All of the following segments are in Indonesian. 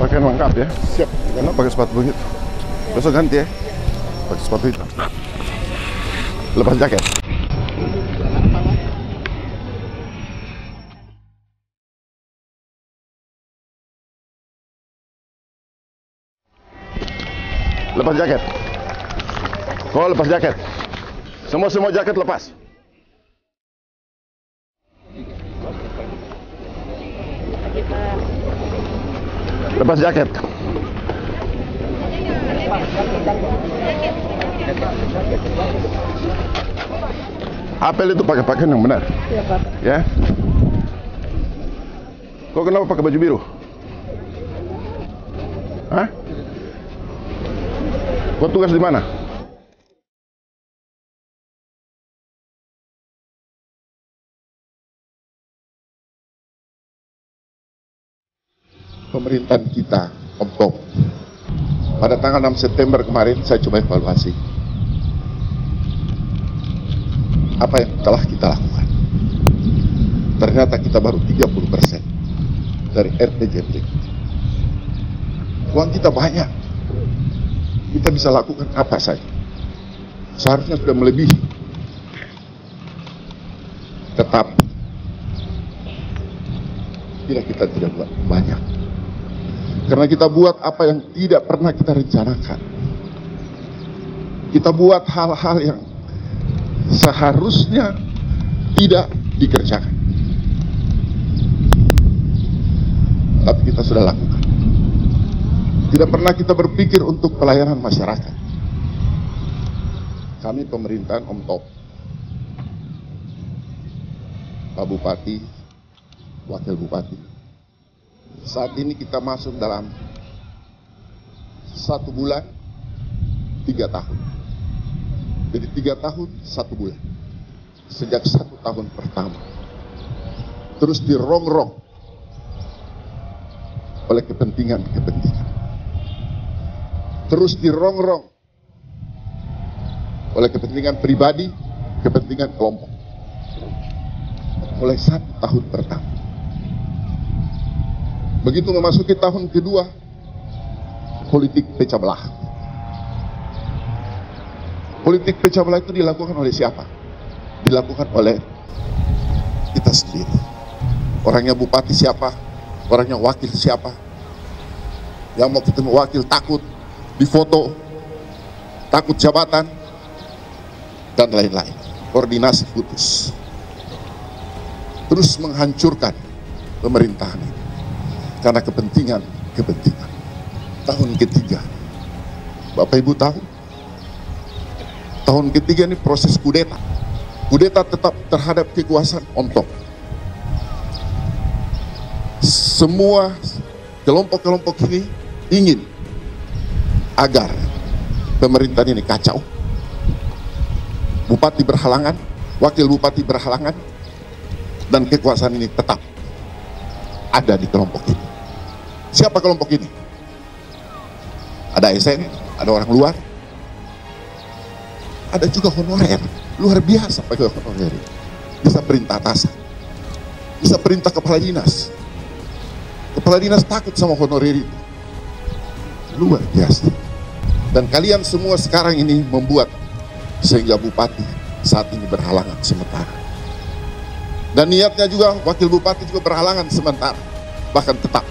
Pakaian lengkap ya. Siap. Karena pakai sepatu begitu. Besok ganti ya. Pakai sepatu hitam. Lepas jaket. Lepas jaket. Kau lepas jaket. Semua jaket lepas. Lepas jaket. Apel itu pakai pakaian yang benar. Iya, Pak. Ya. Kau kenapa pakai baju biru? Hah? Kau tugas di mana? Pemerintahan kita, Om Top. Pada tanggal 6 September kemarin saya coba evaluasi apa yang telah kita lakukan. Ternyata kita baru 30% dari RPJMD. Uang kita banyak. Kita bisa lakukan apa saja. Seharusnya sudah melebihi. Tetapi kita tidak buat banyak. Karena kita buat apa yang tidak pernah kita rencanakan. Kita buat hal-hal yang seharusnya tidak dikerjakan. Tapi kita sudah lakukan. Tidak pernah kita berpikir untuk pelayanan masyarakat. Kami pemerintahan Om Top, Pak Bupati, Wakil Bupati. Saat ini kita masuk dalam 1 bulan 3 tahun. Jadi 3 tahun 1 bulan. Sejak 1 tahun pertama. Terus dirongrong oleh kepentingan-kepentingan. Terus dirongrong oleh kepentingan pribadi, kepentingan kelompok. Mulai 1 tahun pertama. Begitu memasuki tahun kedua, politik pecah belah. Politik pecah belah itu dilakukan oleh siapa? Dilakukan oleh kita sendiri. Orangnya bupati siapa? Orangnya wakil siapa? Yang mau ketemu wakil takut difoto, takut jabatan, dan lain-lain. Koordinasi putus. Terus menghancurkan pemerintahan ini. Karena kepentingan. Tahun ketiga, Bapak Ibu tahu, tahun ketiga ini proses kudeta. Kudeta tetap terhadap kekuasaan Om Top. Semua kelompok-kelompok ini ingin agar pemerintahan ini kacau. Bupati berhalangan, wakil bupati berhalangan, dan kekuasaan ini tetap ada di kelompok ini. Siapa kelompok ini? Ada ASN, ada orang luar, ada juga honorer, luar biasa pakai honorer. Bisa perintah atasan, bisa perintah kepala dinas. Kepala dinas takut sama honorer itu. Luar biasa. Dan kalian semua sekarang ini membuat sehingga bupati saat ini berhalangan sementara. Dan niatnya juga wakil bupati juga berhalangan sementara, bahkan tetap.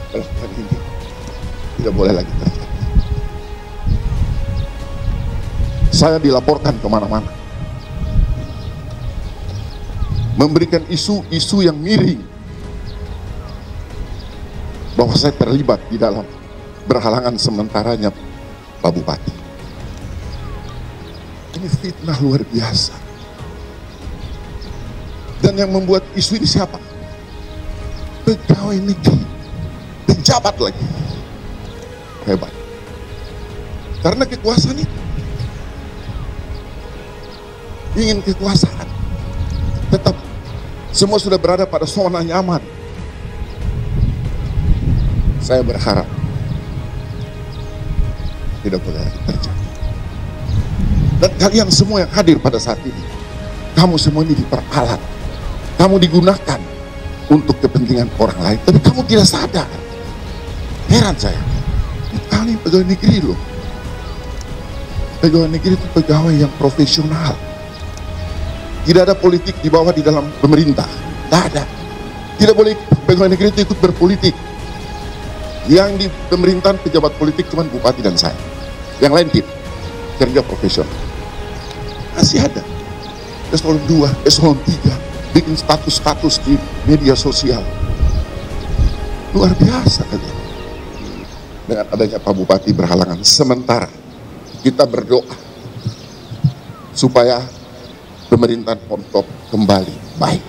Kalau ini tidak boleh lagi terjadi. Saya dilaporkan kemana-mana, memberikan isu-isu yang miring bahwa saya terlibat di dalam berhalangan sementaranya Pak Bupati. Ini fitnah luar biasa. Dan yang membuat isu ini siapa? Pegawai negeri, pejabat lagi. Hebat. Karena kekuasaan itu. Ingin kekuasaan. Tetap semua sudah berada pada zona nyaman. Saya berharap tidak boleh lagi terjadi. Dan kalian semua yang hadir pada saat ini, kamu semua ini diperalat, kamu digunakan untuk kepentingan orang lain, tapi kamu tidak sadar. Heran saya, kali pegawai negeri loh. Pegawai negeri itu pegawai yang profesional. Tidak ada politik di bawah di dalam pemerintah, tidak ada. Tidak boleh pegawai negeri itu ikut berpolitik. Yang di pemerintahan pejabat politik cuma bupati dan saya. Yang lain tidak, kerja profesional. Masih ada eselon 2, eselon 3 bikin status-status di media sosial. Luar biasa kalian. Dengan adanya Pak Bupati berhalangan sementara, kita berdoa supaya pemerintahan Pomtop kembali baik.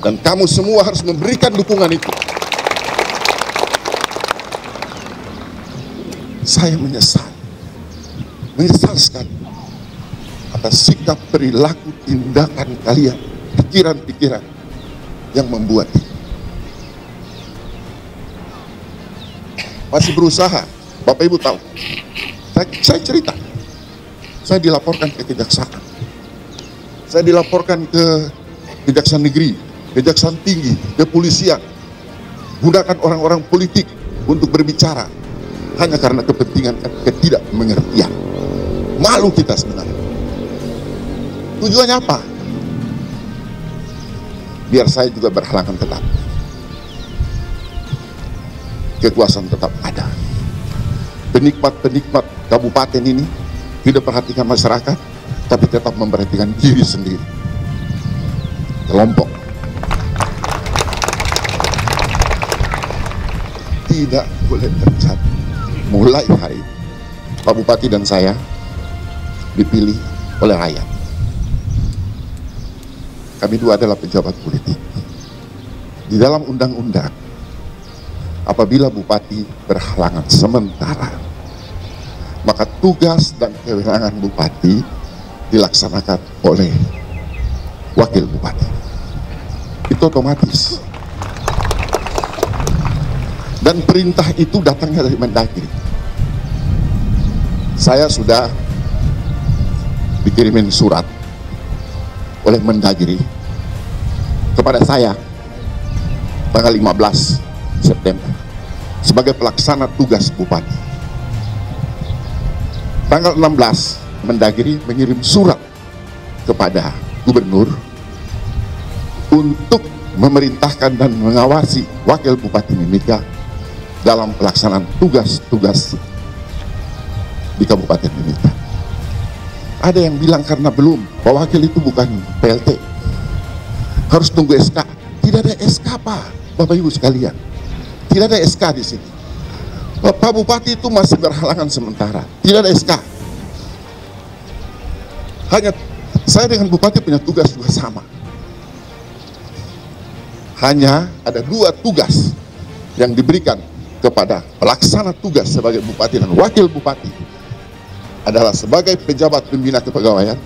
Dan kamu semua harus memberikan dukungan itu. Saya menyesal sekali atas sikap, perilaku, tindakan kalian, pikiran-pikiran yang membuat ini. Masih berusaha, Bapak Ibu tahu. Saya cerita, saya dilaporkan ke kejaksaan, saya dilaporkan ke kejaksaan negeri, kejaksaan tinggi, kepolisian, gunakan orang-orang politik untuk berbicara hanya karena kepentingan ketidakmengertian. Malu kita sebenarnya. Tujuannya apa? Biar saya juga berhalangan tetap. Kekuasaan tetap ada. Penikmat-penikmat kabupaten ini tidak perhatikan masyarakat, tapi tetap memperhatikan diri sendiri. Kelompok. Tidak boleh terjadi. Mulai hari ini, Pak Bupati dan saya dipilih oleh rakyat. Kami dua adalah pejabat politik. Di dalam undang-undang, apabila bupati berhalangan sementara, maka tugas dan kewenangan bupati dilaksanakan oleh wakil bupati. Itu otomatis. Dan perintah itu datangnya dari Mendagri. Saya sudah dikirimin surat oleh Mendagri kepada saya tanggal 15 September sebagai pelaksana tugas bupati. Tanggal 16 Mendagri mengirim surat kepada gubernur untuk memerintahkan dan mengawasi wakil bupati Mimika dalam pelaksanaan tugas-tugas di Kabupaten Mimika. Ada yang bilang karena belum, Pak Wakil itu bukan PLT, harus tunggu SK. Tidak ada SK, Pak, Bapak Ibu sekalian. Tidak ada SK di sini. Pak Bupati itu masih berhalangan sementara. Tidak ada SK. Hanya saya dengan Bupati punya tugas juga sama. Hanya ada 2 tugas yang diberikan kepada pelaksana tugas sebagai Bupati dan Wakil Bupati, adalah sebagai pejabat pembina kepegawaian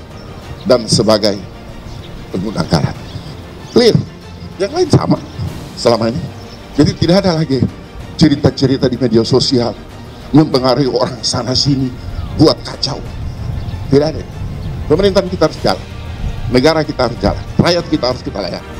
dan sebagai pengguna anggaran. Clear. Yang lain sama selama ini. Jadi tidak ada lagi cerita-cerita di media sosial mempengaruhi orang sana sini buat kacau. Tidak ada. Pemerintahan kita harus jalan, negara kita harus jalan, rakyat kita harus kita layani.